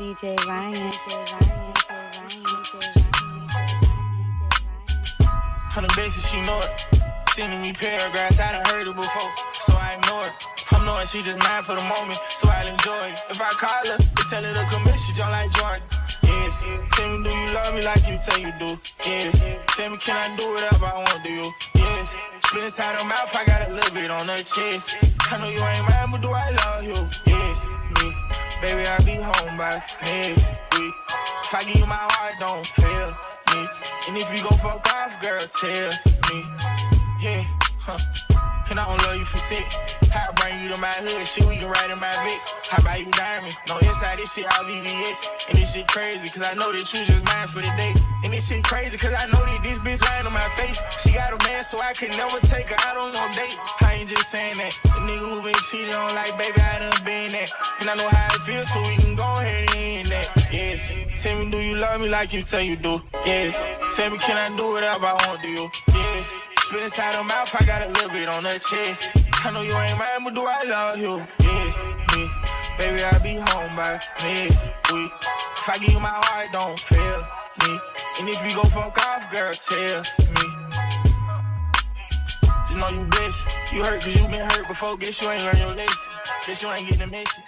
DJ Ryan. On the basis she know it. Sending me paragraphs, I done heard it before, so I ignore it. I'm knowing she just mine for the moment, so I'll enjoy it. If I call her, they tell her to come in, she jump like Jordan. Yes. Tell me, do you love me like you say you do? Yes. Tell me, can I do whatever I want to you? Yes. Split inside her mouth, I got a little bit on her chest. I know you ain't mine, but do I love you? Yes. Me. Baby, I'll be home by next week. If I give you my heart, don't fail me. And if you go fuck off, girl, tell me. Yeah, and I don't love you for sick. How I bring you to my hood, shit, we can ride in my Vic. How buy you diamonds? No inside, this shit all VVS. And this shit crazy, cause I know that you just mine for the day. And this shit crazy, cause I know that this bitch lying on my face. She got a man, so I could never take her out on no date. I ain't just saying that. The nigga who been cheated on, like, baby, I done been that. And I know how it feels, so we can go ahead and end that. Yes. Tell me, do you love me like you say you do? Yes. Tell me, can I do whatever I want to you? Yes. Spit inside her mouth, I got a little bit on her chest. I know you ain't mine, but do I love you? Yes, me. Baby, I'll be home by next week. If I give you my heart, don't fail me. And if you go fuck off, girl, tell me. Just know you blessed. You hurt cause you been hurt before. Guess you ain't learned your lesson. Guess you ain't getting the message.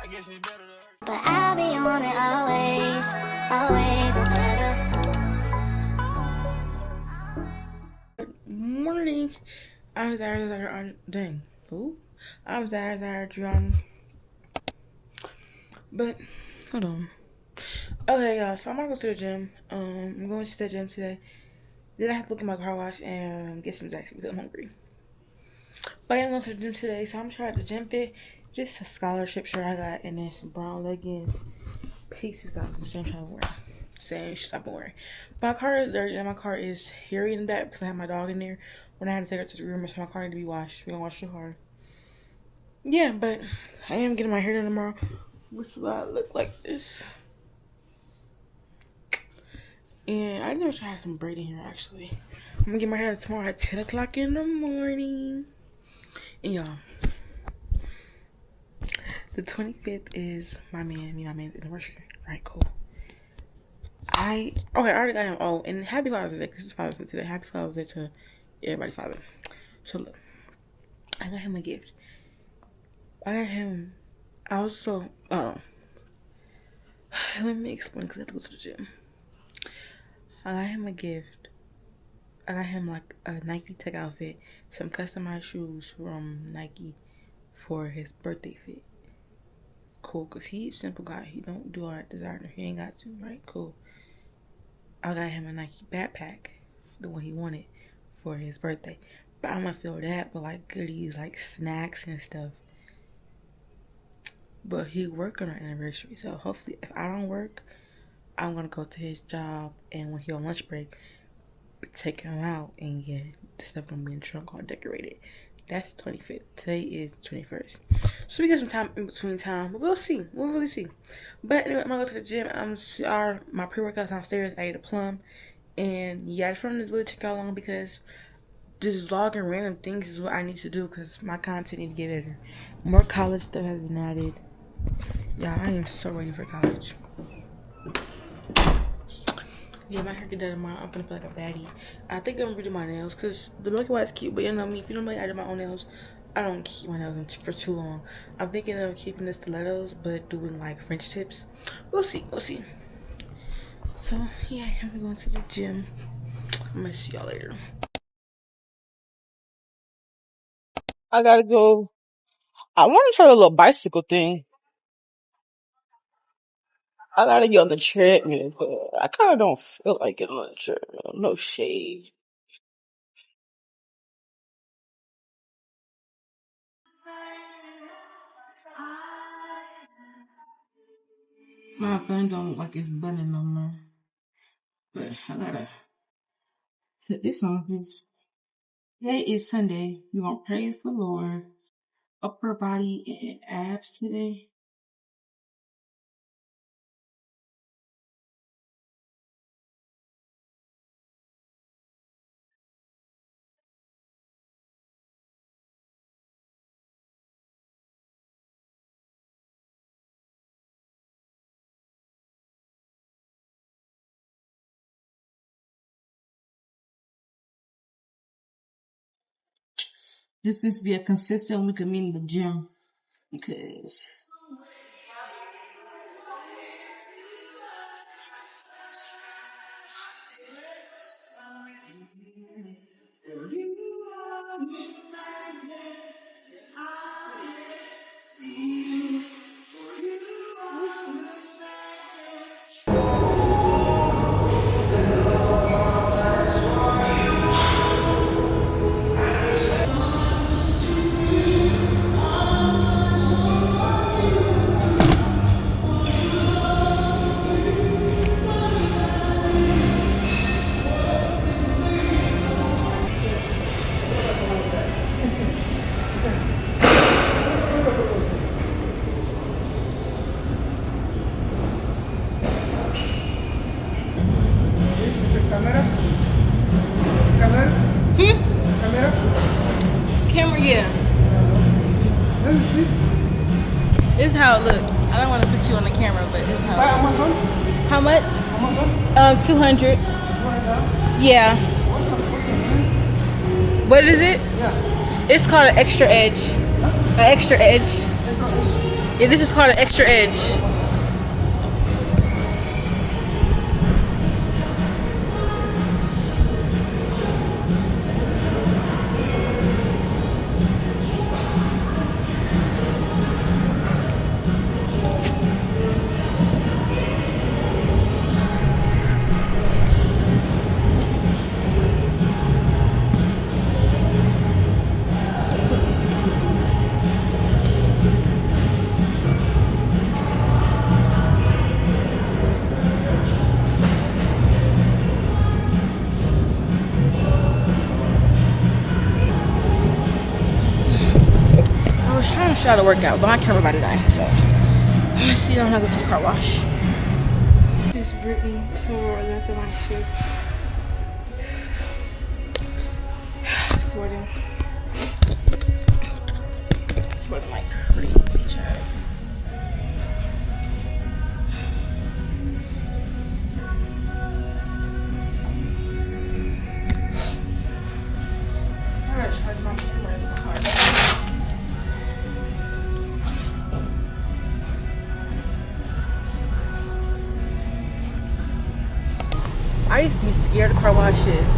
I guess it's better to hurt. But I'll be on it always, always and better. Morning. I'm Dang. Who? I'm Zireandreonaa. But hold on. Okay, y'all. So I'm gonna go to the gym. I'm going to the gym today. Then I have to look at my car wash and get some Zaxby because I'm hungry. But I'm going to the gym today, so I'm gonna try the gym fit. Just a scholarship shirt I got, and then some brown leggings. Pieces that I was the same time wearing. Same shit I've been wearing. My car is dirty, and my car is hairy in the back because I have my dog in there. When I had to take her to the room, so my car need to be washed. We're gonna wash the car. Yeah, but I am getting my hair done tomorrow, which will look like this. And I never tried some braiding here actually. I'm gonna get my hair done tomorrow at 10 o'clock in the morning. And y'all, the 25th is my man's anniversary. Alright, cool. I already got him. Oh, and happy Father's Day because it's Father's Day today. Happy Father's Day to everybody, Father. So look, I got him a gift. Let me explain because I have to go to the gym. I got him a gift. I got him like a Nike Tech outfit, some customized shoes from Nike for his birthday fit. Cool, because he's a simple guy. He don't do all that designer. He ain't got to, right? Cool. I got him a Nike backpack, the one he wanted for his birthday. But I'm gonna fill that with like goodies, like snacks and stuff. But he worked on our anniversary, so hopefully if I don't work, I'm gonna go to his job, and when he on lunch break, take him out, and yeah, the stuff gonna be in the trunk all decorated. That's 25th. Today is 21st. So we got some time in between time, but we'll see. We'll really see. But anyway, I'm gonna go to the gym. My pre-workout's downstairs. I ate a plum, and yeah, I just wanted to really take out long because just vlogging random things is what I need to do because my content need to get better. More college stuff has been added. Yeah, I am so ready for college. Yeah, my hair get done tomorrow. I'm gonna feel like a baddie. I think I'm gonna redo my nails because the Milky Way is cute, but you know me, if you don't like I do my own nails, I don't keep my nails for too long. I'm thinking of keeping the stilettos, but doing like French tips. We'll see. So yeah, I'm going to the gym. I'm gonna see y'all later. I gotta go. I want to try the little bicycle thing. I gotta get on the treadmill, but I kind of don't feel like getting on the treadmill. No shade. My bun don't look like it's bunning no more. But I gotta put this on because today is Sunday. We gonna praise the Lord. Upper body and abs today. This needs to be a consistent week of me in the gym because Camera, yeah. This is how it looks. I don't want to put you on the camera, but this is how it looks. How much? 200. Yeah. What is it? It's called an extra edge. An extra edge. Yeah, this is called an extra edge. I was trying to work out, but my camera about to die, so let's see when I go to the car wash. This Brittany tore nothing my shoe. I'm sweating. Sweating like crazy, child. I gotta charge my camera in the car. I used to be scared of car washes.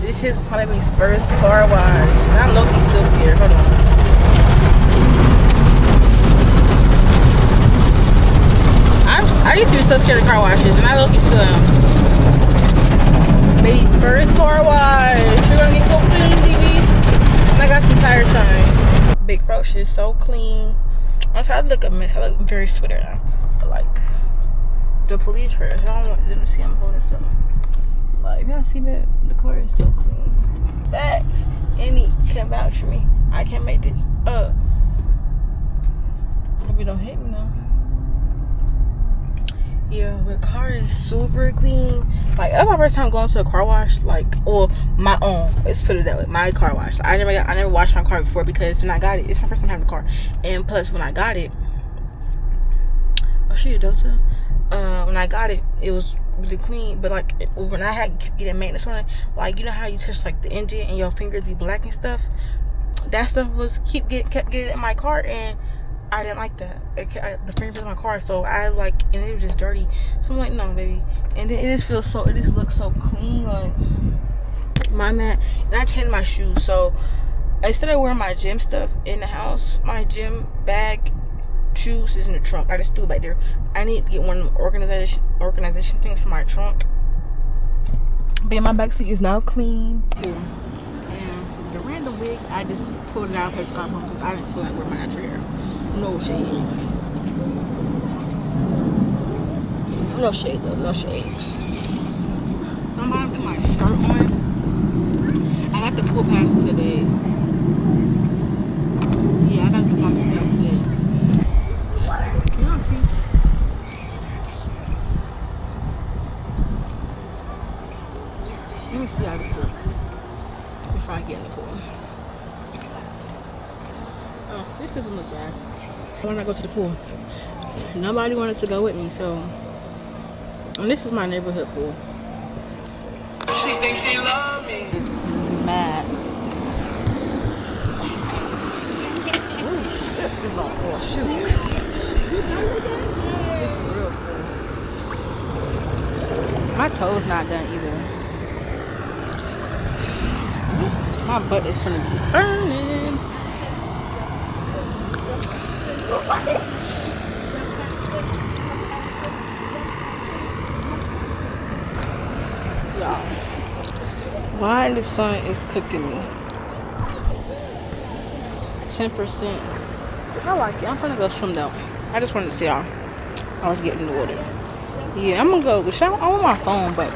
This is probably my first car wash. And I know he's still scared. Hold on. I used to be so scared of car washes, and I know he's still am. Baby's first car wash. You're gonna get so clean, baby. And I got some tire shine. Big fro shit, so clean. I'm trying to look a mess. I look very sweaty now. But like, the police first. I don't want them to see I'm holding something. Like, if y'all see that, the car is so clean. Facts. Any can vouch for me. I can't make this up. Hope you don't hit me now. Yeah, the car is super clean. Like, that's my first time going to a car wash. Like, or my own. Let's put it that way. My car wash. I never washed my car before because when I got it, it's my first time having a car. And plus, when I got it, I'll show you Delta. When I got it, it was really clean, but like when I had kept getting maintenance on it, like you know how you touch like the engine and your fingers be black and stuff, that stuff was kept getting in my car, and I didn't like that. The fingerprints in my car, so I like, and it was just dirty. So I'm like, no, baby. And then it just looks so clean, like my mat. And I changed my shoes, so instead of wearing my gym stuff in the house, my gym bag, shoes is in the trunk. I just threw it back there. I need to get one of them organization things for my trunk. But yeah, my back seat is now clean. And the random wig, I just pulled it out and put a scarf on because I didn't feel like wearing my natural hair. No shade. No shade though, no shade. Somebody put my skirt on. I got the pool pass today. Yeah, I got to do my pool pass today. Can y'all see? Let me see how this looks before I get in the pool. Oh, this doesn't look bad. When I go to the pool, nobody wanted to go with me, so. And this is my neighborhood pool. She thinks she love me. Mad. Oh shoot. It's real cool. My toe's not done either. My butt is gonna be burning. Y'all, why the sun is cooking me? 10%. I like it. I'm gonna go swim though. I just wanted to see y'all. I was getting in the water. Yeah, I'm gonna go. I'm on my phone, but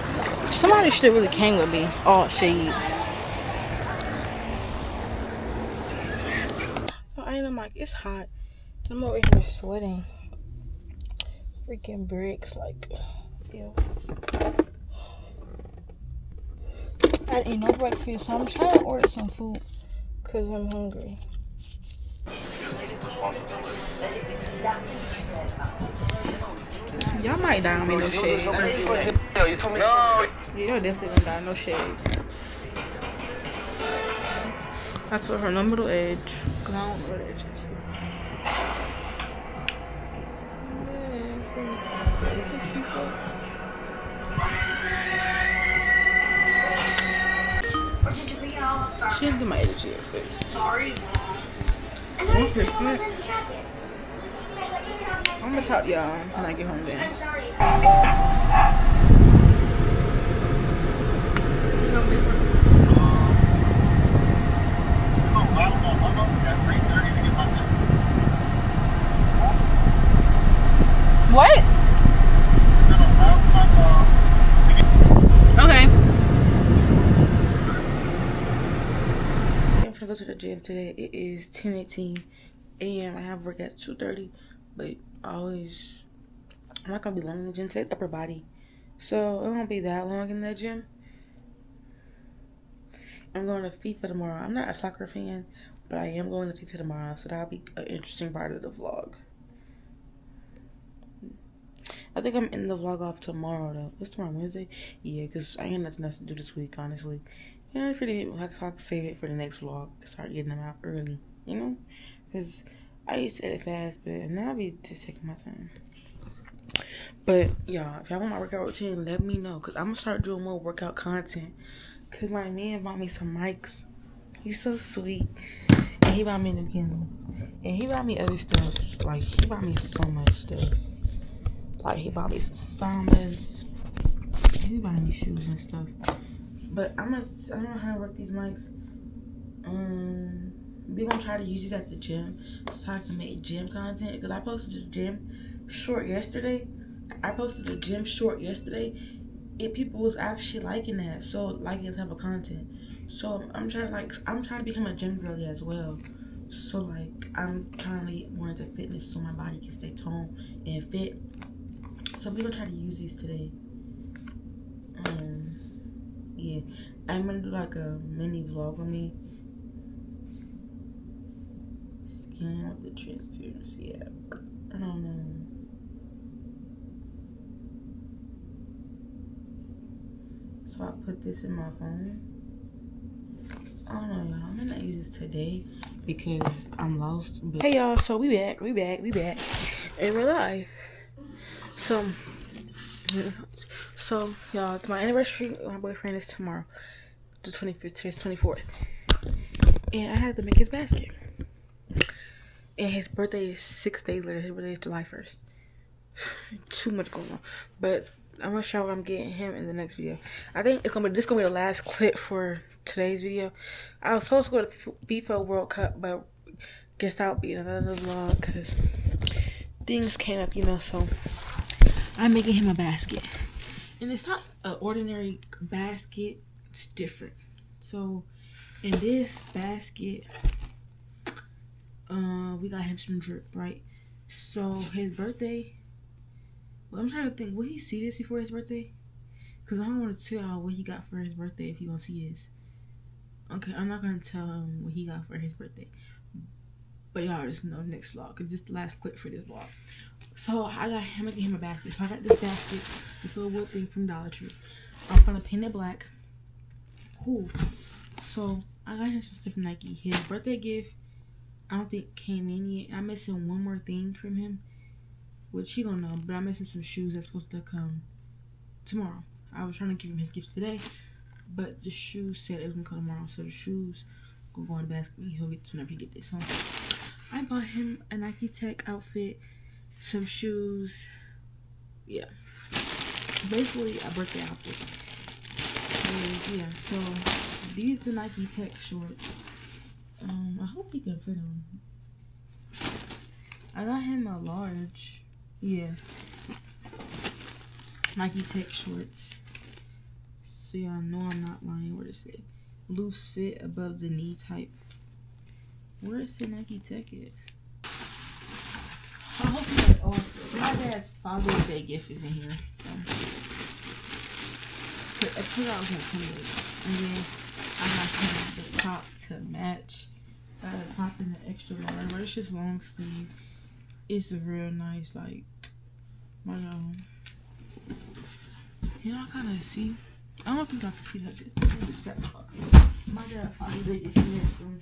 somebody should have really came with me. Oh, shade. So I'm like, it's hot. I'm over here sweating. Freaking bricks, like, ew. I didn't eat no breakfast, so I'm trying to order some food because I'm hungry. Y'all might die on me, no shade. Yo, you told me no. Yeah, y'all definitely gonna die, no shade. I told her no middle edge because I don't know what edge is. She didn't do my edge yet first. Sorry. 1%. I'm gonna talk to y'all when I get home then. You know this one? What? Okay. I'm gonna go to the gym today. It is 10:18 a.m. I have work at 2:30, but I'm not gonna be long in the gym today. It's upper body, so it won't be that long in the gym. I'm going to FIFA tomorrow. I'm not a soccer fan, but I am going to FIFA tomorrow, so that'll be an interesting part of the vlog. I think I'm in the vlog off tomorrow though. It's tomorrow, Wednesday? Yeah, because I ain't nothing else to do this week, honestly. You know, it's pretty, I can save it for the next vlog. Start getting them out early, you know? Because I used to edit fast, but now I'll be just taking my time. But, y'all, if y'all want my workout routine, let me know. Because I'm going to start doing more workout content. Because my man bought me some mics. He's so sweet. And he bought me in the beginning. And he bought me other stuff. Like, he bought me so much stuff. Like, he bought me some Sambas. He bought me shoes and stuff. But I don't know how to work these mics. We're gonna try to use these at the gym so I can make gym content. Because I posted a gym short yesterday. And people was actually liking that. So, liking that type of content. So, I'm trying to become a gym girly as well. So, like, I'm trying to get more into fitness so my body can stay toned and fit. So we're gonna try to use these today. Yeah, I'm gonna do like a mini vlog with me. Skin with the transparency. Yeah, I don't know. So I put this in my phone. I don't know, y'all. I'm gonna use this today because I'm lost. But hey, y'all. So we back. And we're live. So y'all, my anniversary with my boyfriend is tomorrow, the 25th. Today's 24th, and I had to make his basket. And his birthday is 6 days later. His birthday is July 1st. Too much going on, but I'm gonna show what I'm getting him in the next video. I think this gonna be the last clip for today's video. I was supposed to go to FIFA World Cup, but guess that'll be another vlog because things came up, you know. So I'm making him a basket. And it's not an ordinary basket. It's different. So in this basket, we got him some drip, right? So his birthday, well, I'm trying to think, will he see this before his birthday? Because I don't want to tell y'all what he got for his birthday if he gonna see this. Okay, I'm not gonna tell him what he got for his birthday. But y'all just know next vlog, because this is the last clip for this vlog. So I'm making him a basket. So I got this basket, this little wood thing from Dollar Tree. I'm gonna paint it black. Cool. So I got him some stuff from Nike. His birthday gift, I don't think came in yet. I'm missing one more thing from him, which he don't know, but I'm missing some shoes that's supposed to come tomorrow. I was trying to give him his gift today, but the shoes said it was gonna come tomorrow, so the shoes gonna go in the basket. He'll get whenever he get this home. I bought him a Nike Tech outfit, some shoes. Yeah, basically a birthday outfit. And yeah, so these are Nike Tech shorts. I hope he can fit them. I got him a large. Yeah, Nike Tech shorts. So y'all know I'm not lying. Where does it say? Loose fit above the knee type. Where is the Nike Tech at? I hope you like, oh, my dad's Father's Day gift is in here. So I put out and then I got the top to match. Got a top in the extra large, but it's just long sleeve. It's a real nice, like, my y'all kind of see. I don't think I can see that good. My dad probably did it here soon.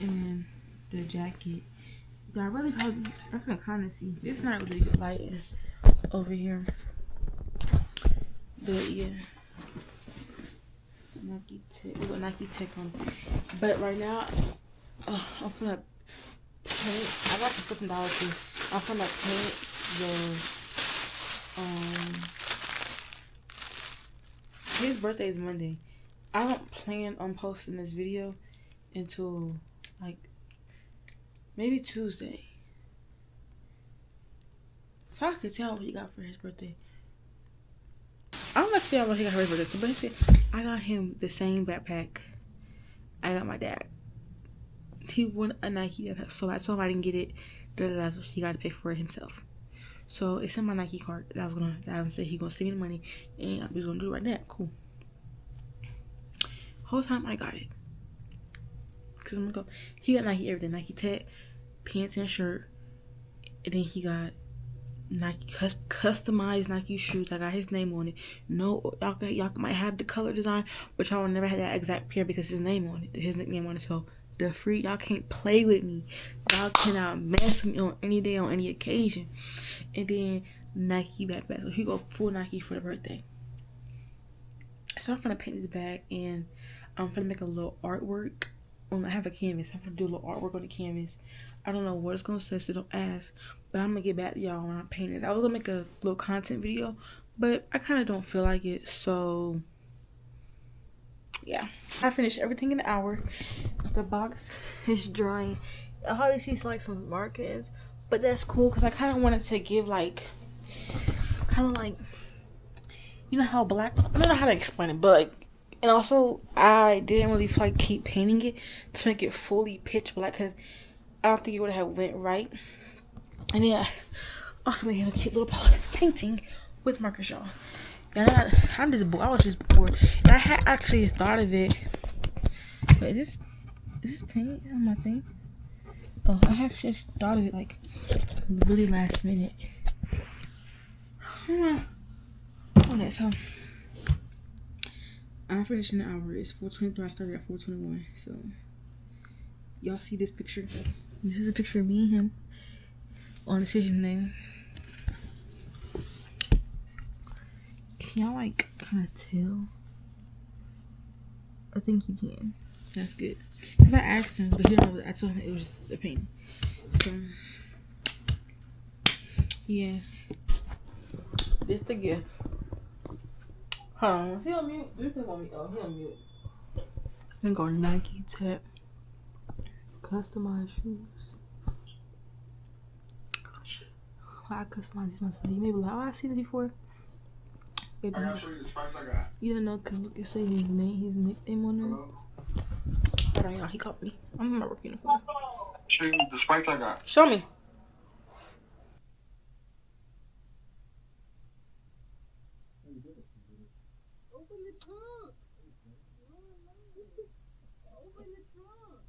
And then the jacket. I really probably, I can kind of see. It's not really good lighting over here. But yeah. Nike Tech. We got Nike Tech on. But right now, I'm finna paint. I got the $15 too. I'm finna paint the his birthday is Monday. I don't plan on posting this video until like maybe Tuesday, so I could tell what he got for his birthday. I'm gonna tell y'all what he got for his birthday. So basically, I got him the same backpack I got my dad. He wanted a Nike backpack, so I told him I didn't get it. So he got to pay for it himself. So it's in my Nike card. I said he gonna send me the money, and I was gonna do it right now. Cool. Whole time I got it, cause I'm gonna go. He got Nike everything, Nike Tech, pants and shirt, and then he got Nike customized Nike shoes. I got his name on it. No, y'all might have the color design, but y'all will never have that exact pair because his name on it, his nickname on it. So the free, y'all can't play with me. Y'all cannot mess with me on any day, on any occasion. And then Nike backpack. So he go full Nike for the birthday. So I'm gonna paint this bag and I'm gonna make a little artwork. I have a canvas. I'm gonna do a little artwork on the canvas. I don't know what it's gonna say, so don't ask. But I'm gonna get back to y'all when I paint it. I was gonna make a little content video, but I kind of don't feel like it. So yeah, I finished everything in an hour. The box is drying. I hardly see like some markings, but that's cool because I kind of wanted to give like, kind of like, you know how black, I don't know how to explain it, but like, and also I didn't really feel like keep painting it to make it fully pitch black because I don't think it would have went right. And then I also made a cute little painting with markers, y'all. And I'm just bored. I was just bored, and I had actually thought of it. But is this paint on my thing? Oh, I have just thought of it like really last minute. Okay, so I finished in an hour. It's 4:23. I started at 4:21. So y'all see this picture? This is a picture of me and him on Decision Name. Can y'all like kind of tell? I think you can. That's good. Cause I asked him, but he don't know. I told him it was just a painting. So yeah, this the gift. Hold on, is he on mute? Let me put him on mute. Oh, he on mute. I'm going Nike Tech. Customized shoes. I customize these myself. You may be like, oh, I see this before. Baby, I gotta show you the spice I got. You don't know because you can say his name, his nickname on there. Hello? Hold on, y'all. He called me. I'm not working. Show you the spice I got. Show me. Open the trunk. Open the trunk.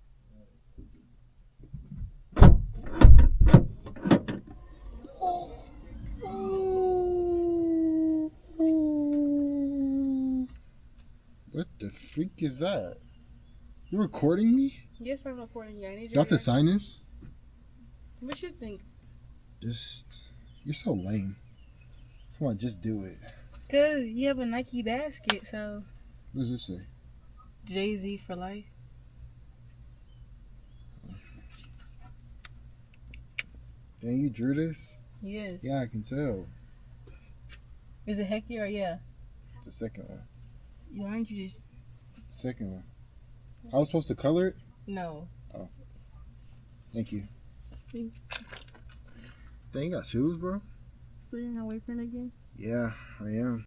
What the freak is that? You recording me? Yes, I'm recording you. I need You have to sign this? What you think? Just, you're so lame. Come on, just do it. Cause you have a Nike basket, so. What does this say? Jay-Z for life. Dang, you drew this? Yes. Yeah, I can tell. Is it Hecky or yeah? The second one. Why don't you just? Second one. I was supposed to color it? No. Oh. Thank you. Dang, you got shoes, bro? So you're not boyfriend again? Yeah, I am.